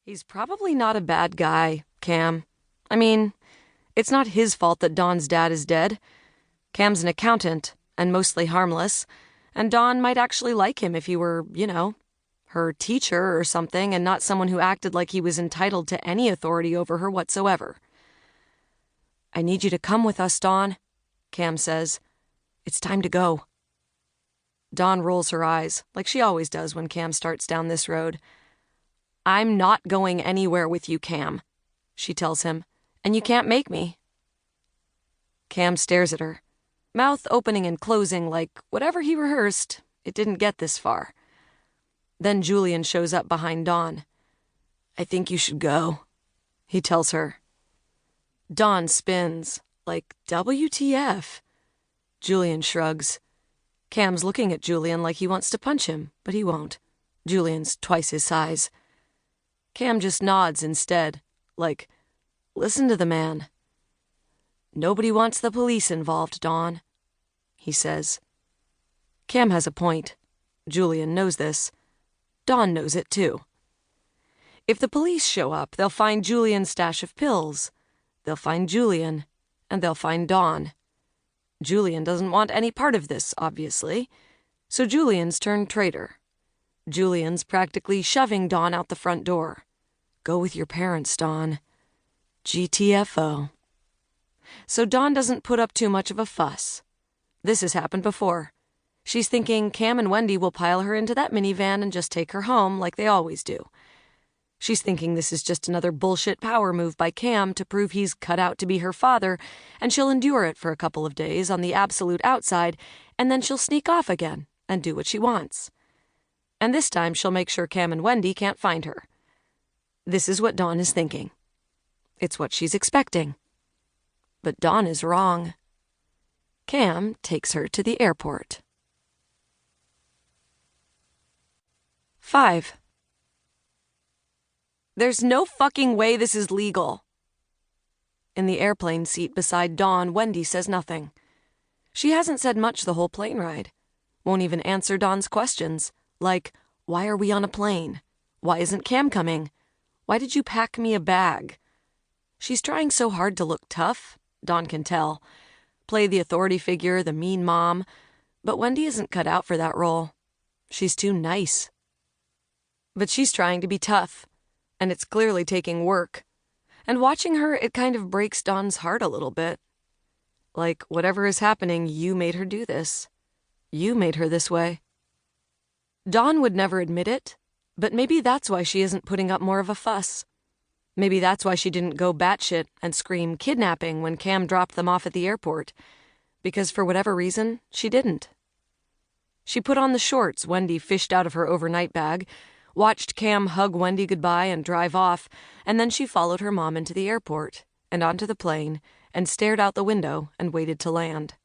He's probably not a bad guy, Cam. I mean, it's not his fault that Dawn's dad is dead. Cam's an accountant, and mostly harmless, and Dawn might actually like him if he were, her teacher or something, and not someone who acted like he was entitled to any authority over her whatsoever. "I need you to come with us, Dawn," Cam says. "It's time to go." Dawn rolls her eyes, like she always does when Cam starts down this road. "I'm not going anywhere with you, Cam," she tells him, "and you can't make me." Cam stares at her, mouth opening and closing like whatever he rehearsed, it didn't get this far. Then Julian shows up behind Dawn. "I think you should go," he tells her. Dawn spins, like WTF. Julian shrugs. Cam's looking at Julian like he wants to punch him, but he won't. Julian's twice his size. Cam just nods instead, like, listen to the man. "Nobody wants the police involved, Dawn," he says. Cam has a point. Julian knows this. Dawn knows it too. If the police show up, they'll find Julian's stash of pills. They'll find Julian, and they'll find Dawn. Julian doesn't want any part of this, obviously, so Julian's turned traitor. Julian's practically shoving Dawn out the front door. Go with your parents, Dawn. GTFO. So Dawn doesn't put up too much of a fuss. This has happened before. She's thinking Cam and Wendy will pile her into that minivan and just take her home like they always do. She's thinking this is just another bullshit power move by Cam to prove he's cut out to be her father, and she'll endure it for a couple of days on the absolute outside, and then she'll sneak off again and do what she wants. And this time she'll make sure Cam and Wendy can't find her. This is what Dawn is thinking. It's what she's expecting. But Dawn is wrong. Cam takes her to the airport. 5. There's no fucking way this is legal. In the airplane seat beside Dawn, Wendy says nothing. She hasn't said much the whole plane ride. Won't even answer Dawn's questions, like, why are we on a plane? Why isn't Cam coming? Why did you pack me a bag? She's trying so hard to look tough, Dawn can tell. Play the authority figure, the mean mom, but Wendy isn't cut out for that role. She's too nice. But she's trying to be tough, and it's clearly taking work. And watching her, it kind of breaks Dawn's heart a little bit. Like, whatever is happening, you made her do this. You made her this way. Dawn would never admit it, but maybe that's why she isn't putting up more of a fuss. Maybe that's why she didn't go batshit and scream kidnapping when Cam dropped them off at the airport. Because for whatever reason, she didn't. She put on the shorts Wendy fished out of her overnight bag, watched Cam hug Wendy goodbye and drive off, and then she followed her mom into the airport and onto the plane and stared out the window and waited to land.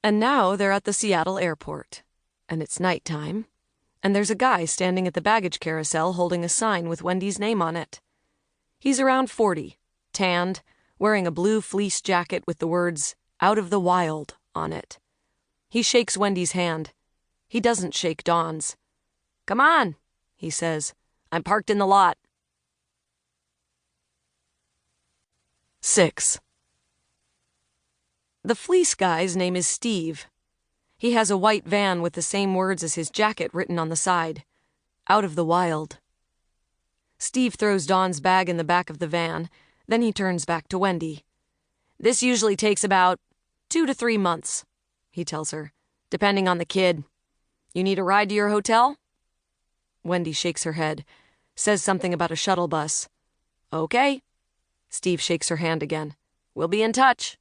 And now they're at the Seattle airport, and it's nighttime, and there's a guy standing at the baggage carousel holding a sign with Wendy's name on it. He's around 40, tanned, wearing a blue fleece jacket with the words, "Out of the Wild," on it. He shakes Wendy's hand. He doesn't shake Dawn's. "Come on," he says. "I'm parked in the lot." 6. The fleece guy's name is Steve. He has a white van with the same words as his jacket written on the side. Out of the Wild. Steve throws Dawn's bag in the back of the van, then he turns back to Wendy. "This usually takes about 2 to 3 months, he tells her, "depending on the kid. You need a ride to your hotel?" Wendy shakes her head, says something about a shuttle bus. "Okay." Steve shakes her hand again. "We'll be in touch."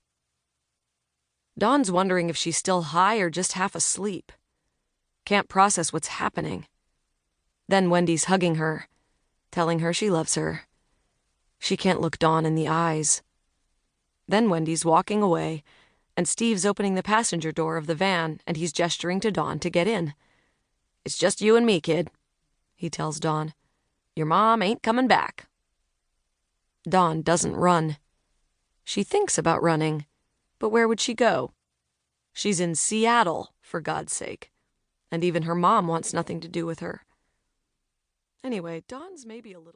Dawn's wondering if she's still high or just half asleep. Can't process what's happening. Then Wendy's hugging her, telling her she loves her. She can't look Dawn in the eyes. Then Wendy's walking away, and Steve's opening the passenger door of the van, and he's gesturing to Dawn to get in. "It's just you and me, kid," he tells Dawn. "Your mom ain't coming back." Dawn doesn't run. She thinks about running, but where would she go? She's in Seattle, for God's sake, and even her mom wants nothing to do with her. Anyway, Dawn's maybe a little...